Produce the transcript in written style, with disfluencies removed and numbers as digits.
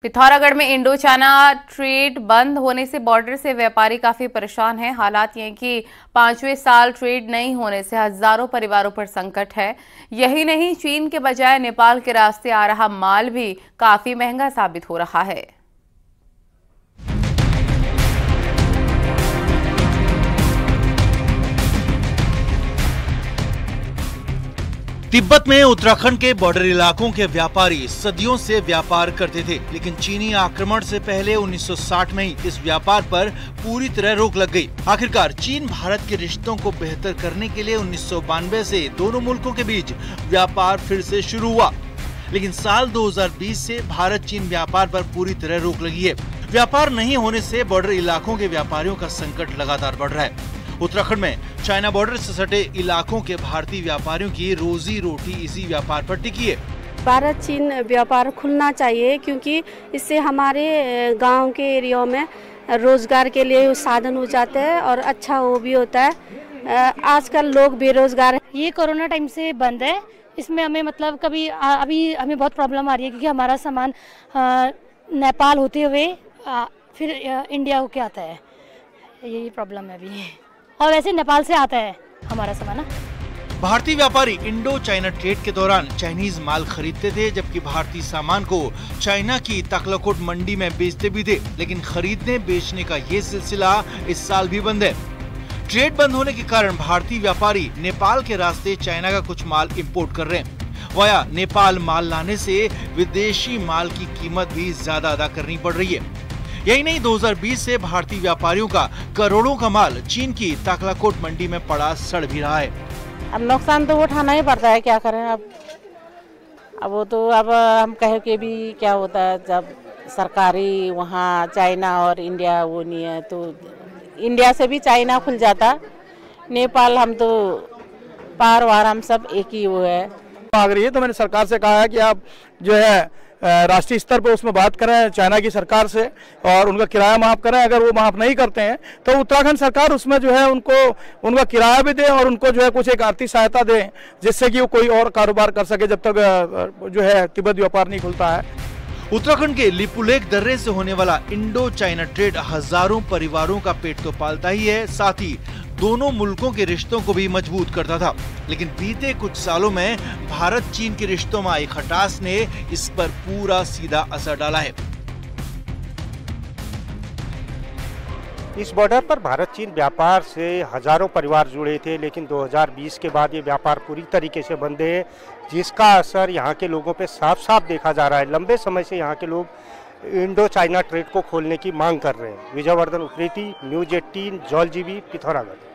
पिथौरागढ़ में Indo China trade बंद होने से बॉर्डर से व्यापारी काफी परेशान हैं। हालात ये कि 5वें साल ट्रेड नहीं होने से हजारों परिवारों पर संकट है। यही नहीं, चीन के बजाय नेपाल के रास्ते आ रहा माल भी काफी महंगा साबित हो रहा है। तिब्बत में उत्तराखंड के बॉर्डर इलाकों के व्यापारी सदियों से व्यापार करते थे, लेकिन चीनी आक्रमण से पहले 1960 में ही इस व्यापार पर पूरी तरह रोक लग गई। आखिरकार चीन भारत के रिश्तों को बेहतर करने के लिए 1992 से दोनों मुल्कों के बीच व्यापार फिर से शुरू हुआ, लेकिन साल 2020 से भारत चीन व्यापार पर पूरी तरह रोक लगी है। व्यापार नहीं होने से बॉर्डर इलाकों के व्यापारियों का संकट लगातार बढ़ रहा है। उत्तराखंड में चाइना बॉर्डर से सटे इलाकों के भारतीय व्यापारियों की रोजी रोटी इसी व्यापार पर टिकी है। भारत चीन व्यापार खुलना चाहिए, क्योंकि इससे हमारे गांव के एरिया में रोजगार के लिए साधन हो जाते हैं और अच्छा वो भी होता है। आजकल लोग बेरोजगार हैं। ये कोरोना टाइम से बंद है। इसमें हमें मतलब अभी हमें बहुत प्रॉब्लम आ रही है, क्योंकि हमारा सामान नेपाल होते हुए फिर इंडिया होके आता है। यही प्रॉब्लम है अभी, और वैसे नेपाल से आता है हमारा सामान। भारतीय व्यापारी इंडो चाइना ट्रेड के दौरान चाइनीज माल खरीदते थे, जबकि भारतीय सामान को चाइना की ताकलाकोट मंडी में बेचते भी थे, लेकिन खरीदने बेचने का ये सिलसिला इस साल भी बंद है। ट्रेड बंद होने के कारण भारतीय व्यापारी नेपाल के रास्ते चाइना का कुछ माल इंपोर्ट कर रहे हैं। वाया नेपाल माल लाने से विदेशी माल की कीमत भी ज्यादा अदा करनी पड़ रही है। यही नहीं, 2020 से भारतीय व्यापारियों का करोड़ों का माल चीन की ताकलाकोट मंडी में पड़ा सड़ भी रहा है। अब नुकसान तो उठाना ही पड़ता है, क्या करें। अब वो तो अब हम कहे के भी क्या होता है, जब सरकारी वहाँ चाइना और इंडिया वो नहीं है तो इंडिया से भी चाइना खुल जाता। नेपाल हम तो पार वार हम सब एक ही वो है। अगर ये तो मैंने सरकार से कहा है कि आप जो है राष्ट्रीय स्तर पर उसमें बात करें चाइना की सरकार से और उनका किराया माफ करें। अगर वो माफ नहीं करते हैं तो उत्तराखंड सरकार उसमें जो है उनको उनका किराया भी दे और उनको जो है कुछ एक आर्थिक सहायता दे, जिससे कि वो कोई और कारोबार कर सके जब तक जो है तिब्बत व्यापार नहीं खुलता है। उत्तराखंड के लिपुलेख दर्रे से होने वाला इंडो चाइना ट्रेड हजारों परिवारों का पेट तो पालता ही है, साथ ही दोनों मुल्कों के रिश्तों को भी मजबूत करता था। लेकिन बीते कुछ सालों में भारत चीन के रिश्तों में आई खटास ने इस पर पूरा सीधा असर डाला है। इस बॉर्डर पर भारत चीन व्यापार से हजारों परिवार जुड़े थे, लेकिन 2020 के बाद ये व्यापार पूरी तरीके से बंद है, जिसका असर यहाँ के लोगों पे साफ साफ देखा जा रहा है। लंबे समय से यहाँ के लोग इंडो चाइना ट्रेड को खोलने की मांग कर रहे हैं। विजयवर्धन उप्रेती, न्यूज़ 18, जौलजीबी, पिथौरागढ़।